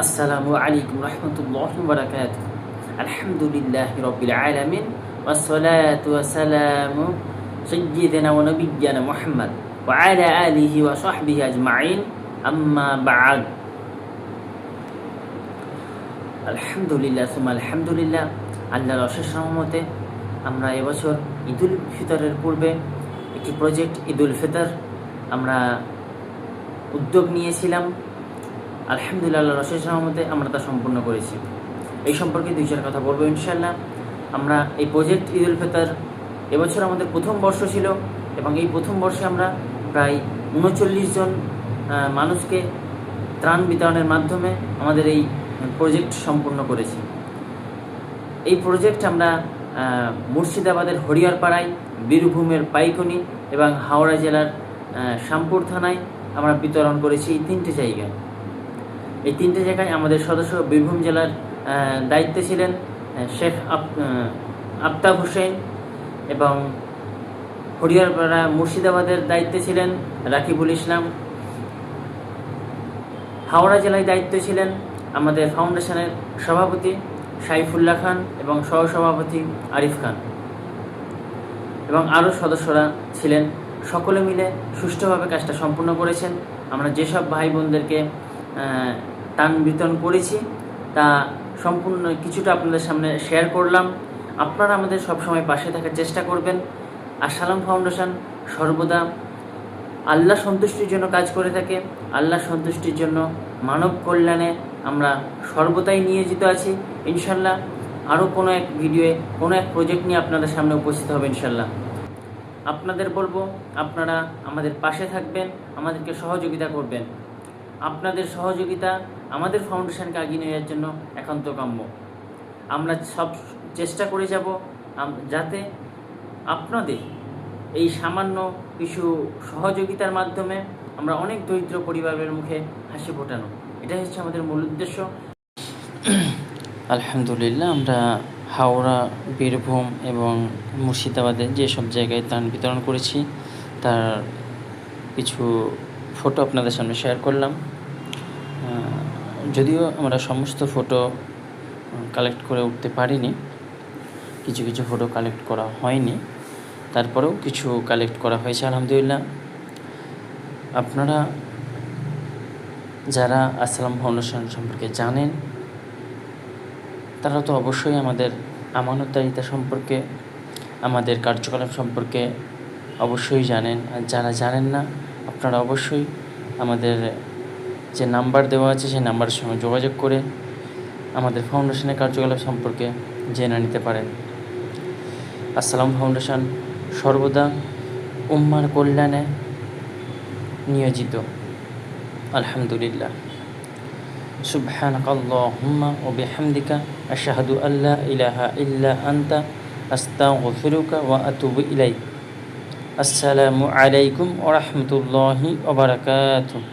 আসসালামু আলাইকুম রহমতুল্লাহি ওয়া বারাকাতুহু। আলহামদুলিল্লাহি রাব্বিল আলামিন ওয়াসসালাতু ওয়াসসালামু সাইয়্যিদিনা ওয়া নাবিয়্যিনা মুহাম্মদ ওয়া আলা আলিহি ওয়া সাহবিহি আজমাইন, আম্মা বা'দ। আলহামদুলিল্লাহ সুম্মা আলহামদুলিল্লাহ। আল্লাহর অশেষ রহমতে আমরা এবছর ঈদুল ফিতরের পূর্বে একটি প্রজেক্ট ঈদুল ফিতর আমরা উদ্যোগ নিয়েছিলাম। আলহামদুলিল্লাহ, আল্লাহর অশেষ রহমতে আমরা তা সম্পূর্ণ করেছি। এই সম্পর্কে দুই চার কথা বলবো ইনশাআল্লাহ। আমরা এই প্রজেক্ট ঈদুল ফিতর এবছর আমাদের প্রথম বর্ষ ছিল এবং এই প্রথম বর্ষে আমরা প্রায় ৩৯ জন মানুষকে ত্রাণ বিতরণের মাধ্যমে আমাদের এই প্রজেক্ট সম্পূর্ণ করেছি। এই প্রজেক্ট আমরা মুর্শিদাবাদের হরিয়ারপাড়ায়, বীরভূমের পাইকনি এবং হাওড়া জেলার শ্যামপুর থানায় আমরা বিতরণ করেছি। এই তিনটে জায়গায় আমাদের সদস্য বীরভূম জেলার দায়িত্বে ছিলেন শেখ আফতাব হোসেন এবং হরিয়ারপাড়া মুর্শিদাবাদের দায়িত্বে ছিলেন রাকিবুল ইসলাম। হাওড়া জেলায় দায়িত্বে ছিলেন আমাদের ফাউন্ডেশনের সভাপতি সাইফুল্লাহ খান এবং সহসভাপতি আরিফ খান এবং আরও সদস্যরা ছিলেন। সকলে মিলে সুষ্ঠুভাবে কাজটা সম্পূর্ণ করেছেন। আমরা যেসব ভাই বোনদেরকে ত্রাণ বিতরণ করেছি তা সম্পূর্ণ কিছুটা আপনাদের সামনে শেয়ার করলাম। আপনারা আমাদের সবসময় পাশে থাকার চেষ্টা করবেন। আর সালাম ফাউন্ডেশন সর্বদা আল্লাহ সন্তুষ্টির জন্য কাজ করে থাকে। আল্লাহ সন্তুষ্টির জন্য মানব কল্যাণে আমরা সর্বদাই নিয়োজিত আছি। ইনশাল্লাহ আরও কোনো এক ভিডিওয়ে কোনো এক প্রজেক্ট নিয়ে আপনাদের সামনে উপস্থিত হবে ইনশাল্লাহ। আপনাদের বলবো, আপনারা আমাদের পাশে থাকবেন, আমাদেরকে সহযোগিতা করবেন। আপনাদের সহযোগিতা আমাদের ফাউন্ডেশনকে এগিয়ে নিয়ে যাওয়ার জন্য একান্ত কাম্য। আমরা সব চেষ্টা করে যাব যাতে আপনাদের এই সামান্য কিছু সহযোগিতার মাধ্যমে আমরা অনেক দরিদ্র পরিবারের মুখে হাসি ফোটানো, এটাই হচ্ছে আমাদের মূল উদ্দেশ্য। আলহামদুলিল্লাহ, আমরা হাওড়া, বীরভূম এবং মুর্শিদাবাদের যেসব জায়গায় ত্রাণ বিতরণ করেছি তার কিছু ফটো আপনাদের সামনে শেয়ার করলাম। যদিও আমরা সমস্ত ফটো কালেক্ট করে উঠতে পারিনি, কিছু কিছু ফটো কালেক্ট করা হয়নি, তারপরেও কিছু কালেক্ট করা হয়েছে আলহামদুলিল্লাহ। আপনারা যারা আসসালাম ফাউন্ডেশন সম্পর্কে জানেন তারা তো অবশ্যই আমাদের আমানতদারিতা সম্পর্কে, আমাদের কার্যকলাপ সম্পর্কে অবশ্যই জানেন। আর যারা জানেন না, আপনারা অবশ্যই আমাদের যে নাম্বার দেওয়া আছে সেই নাম্বারের সঙ্গে যোগাযোগ করে আমাদের ফাউন্ডেশনের কার্যকলাপ সম্পর্কে জেনে নিতে পারেন। আসসালাম ফাউন্ডেশন সর্বদা উম্মার কল্যাণে নিয়োজিত। আলহামদুলিল্লাহ। সুবহানাকাল্লাহুম্মা ওয়া বিহামদিকা আশহাদু আল্লা ইলাহা ইল্লা আনতা আস্তাগফিরুকা ওয়া আতুবু ইলাইক। আসসালামু আলাইকুম ওয়া রাহমাতুল্লাহি ওয়া বারাকাতুহু।